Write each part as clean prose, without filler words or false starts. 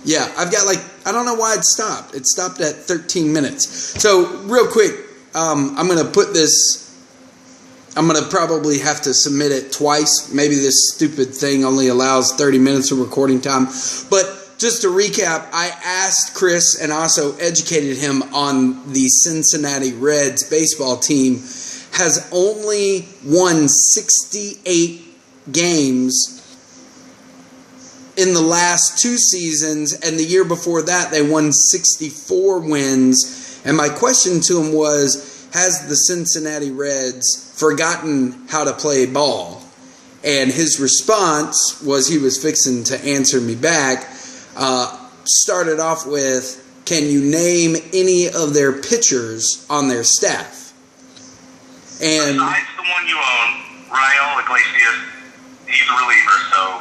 Yeah, I've got I don't know why it stopped. It stopped at 13 minutes. So real quick, I'm going to put this, I'm going to probably have to submit it twice. Maybe this stupid thing only allows 30 minutes of recording time. But just to recap, I asked Chris and also educated him on the Cincinnati Reds baseball team has only won 68 games in the last 2 seasons, and the year before that they won 64 wins. And my question to him was, has the Cincinnati Reds forgotten how to play ball? And his response was, he was fixing to answer me back, started off with, can you name any of their pitchers on their staff? And besides the one you own, Rael Iglesias, he's a reliever, so...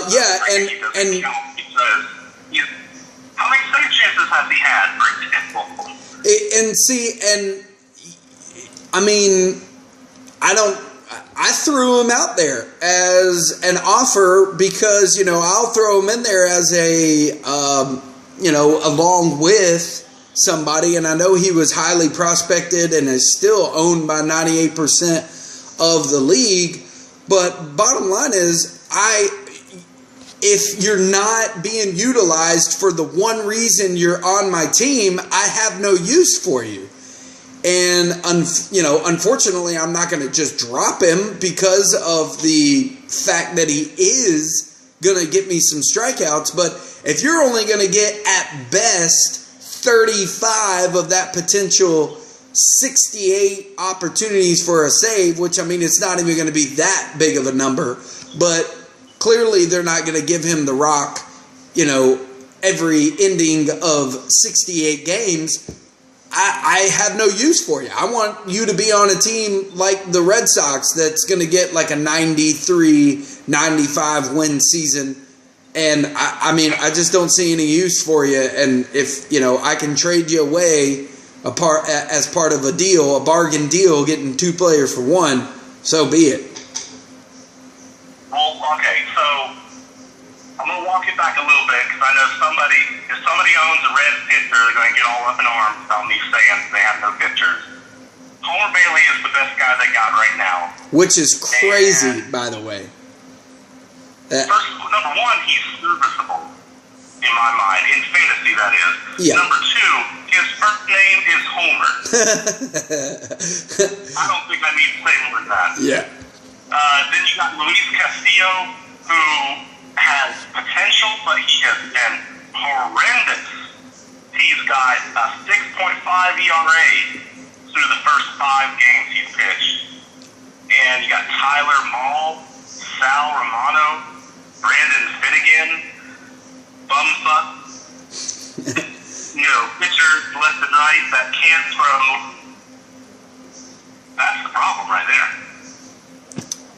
yeah, and how many second chances has he had, for example? And see, and I mean, I threw him out there as an offer because, you know, I'll throw him in there as a, you know, along with somebody, and I know he was highly prospected and is still owned by 98% of the league. But bottom line is, if you're not being utilized for the one reason you're on my team, I have no use for you. And, you know, unfortunately, I'm not going to just drop him because of the fact that he is going to get me some strikeouts. But if you're only going to get, at best, 35 of that potential 68 opportunities for a save, which, I mean, it's not even going to be that big of a number, but clearly they're not going to give him the rock, you know, every ending of 68 games. I have no use for you. I want you to be on a team like the Red Sox that's going to get like a 93, 95 win season. And I mean, I just don't see any use for you. And if, you know, I can trade you away as part of a deal, a bargain deal, getting 2 players for 1, so be it. Well, okay, so I'm going to walk it back a little bit because I know if somebody owns a Reds pitcher, they're going to get all up in arms about me saying they have no pitchers. Homer Bailey is the best guy they got right now. Which is crazy, by the way. First, number one, he's serviceable, in my mind. In fantasy, that is. Yeah. Number 2, his first name is Homer. I don't think I need to say more than that. Yeah. Then you got Luis Castillo, who has potential, but he has been horrendous. He's got a 6.5 ERA through the first 5 games he's pitched. And you got Tyler Mahle, Sal Romano, Brandon Finnegan, Bumfuck, you know, pitchers left and right that can't throw. That's the problem right there.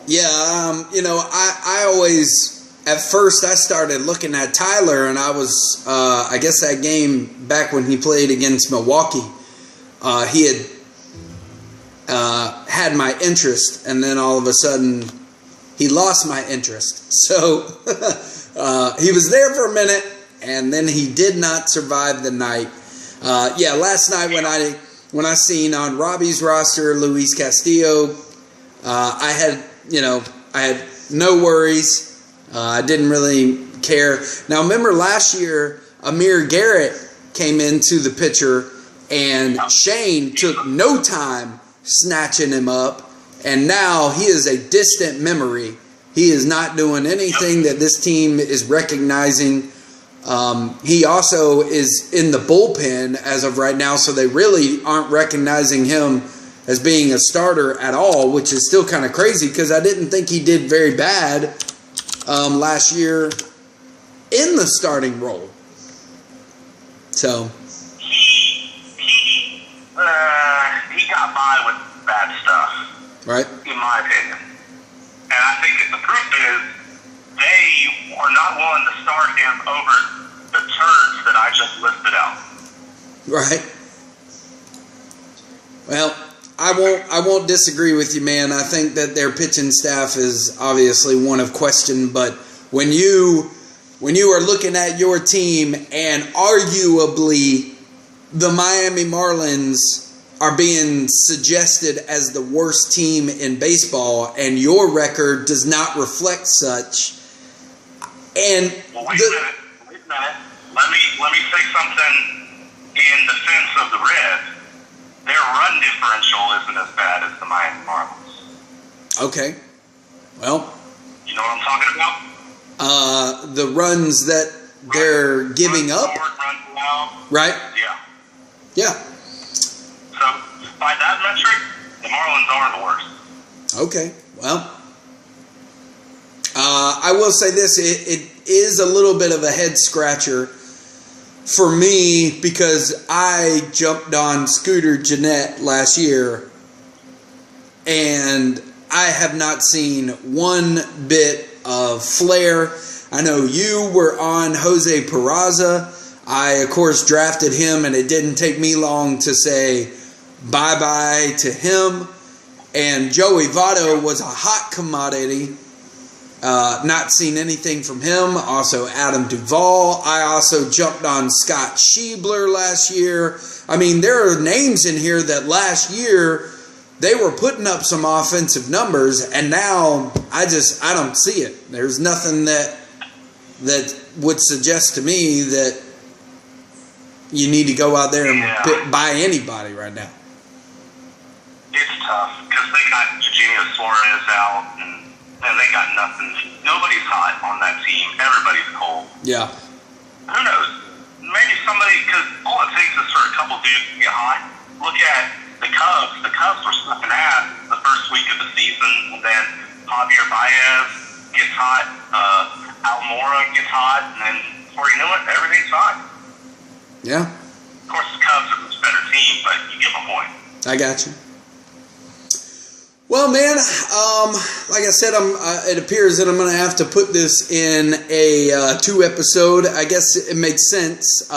Yeah, you know, I always, at first I started looking at Tyler, and I was, I guess that game back when he played against Milwaukee, he had my interest, and then all of a sudden he lost my interest. So he was there for a minute, and then he did not survive the night. Yeah, last night when I seen on Robbie's roster Luis Castillo, I had no worries. I didn't really care. Now, remember last year, Amir Garrett came into the picture, and Shane took no time snatching him up, and now he is a distant memory. He is not doing anything that this team is recognizing. He also is in the bullpen as of right now, so they really aren't recognizing him as being a starter at all, which is still kind of crazy because I didn't think he did very bad last year in the starting role. So he got by with bad stuff, right? In my opinion, and I think the proof is they are not willing to start him over the turds that I just listed out. Right. Well, I won't disagree with you, man. I think that their pitching staff is obviously one of question, but when you when you are looking at your team and arguably the Miami Marlins are being suggested as the worst team in baseball and your record does not reflect such. And well, wait a minute. Let me say something in defense of the Reds. Their run differential isn't as bad as the Miami Marlins. Okay. Well, you know what I'm talking about? The runs that they're giving up. Runs allowed. Right? Yeah. Yeah. So, by that metric, the Marlins are the worst. Okay. Well, I will say this. It is a little bit of a head scratcher for me because I jumped on Scooter Gennett last year and I have not seen one bit of flair. I know you were on Jose Peraza. I, of course, drafted him, and it didn't take me long to say bye-bye to him. And Joey Votto was a hot commodity. Not seen anything from him. Also, Adam Duvall. I also jumped on Scott Schiebler last year. I mean, there are names in here that last year they were putting up some offensive numbers, and now I don't see it. There's nothing that would suggest to me that you need to go out there and buy anybody right now. It's tough because they got Eugenio Suarez out, and they got nothing. Nobody's hot on that team. Everybody's cold. Yeah. Who knows? Maybe somebody, because all it takes is for a couple dudes to get hot. Look at the Cubs. The Cubs were sucking ass the first week of the season, and then Javier Baez gets hot, Almora gets hot, and then before you know it, everything's hot. Yeah. Of course, the Cubs are a much better team, but you get my point. I got you. Well, man, like I said, it appears that I'm going to have to put this in a 2-episode. I guess it makes sense.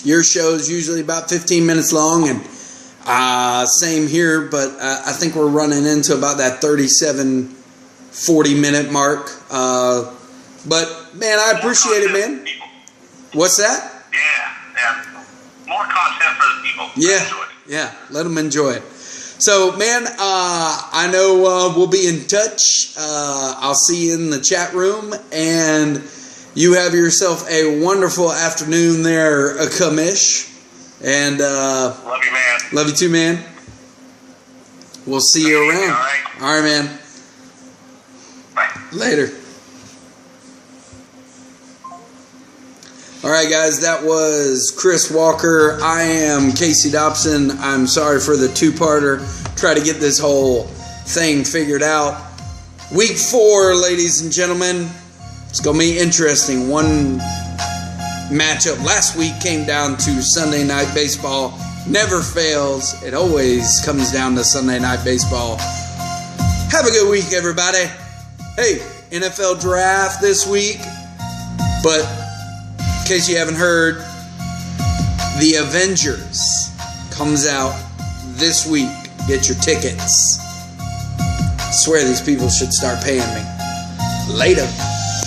Your show is usually about 15 minutes long, and same here, but I think we're running into about that 37, 40-minute mark. But, man, I appreciate it, man. What's that? Yeah. More content for the people. Yeah, let them enjoy it. So, man, I know we'll be in touch. I'll see you in the chat room, and you have yourself a wonderful afternoon there, Kamish. And love you, man. Love you too, man. We'll see you around. All right, man. Bye. Later. All right, guys, that was Chris Walker. I am Casey Dobson. I'm sorry for the 2-parter. Try to get this whole thing figured out. Week 4, ladies and gentlemen. It's going to be interesting. One matchup last week came down to Sunday Night Baseball. Never fails. It always comes down to Sunday Night Baseball. Have a good week, everybody. Hey, NFL draft this week. But in case you haven't heard, The Avengers comes out this week. Get your tickets. I swear these people should start paying me. Later.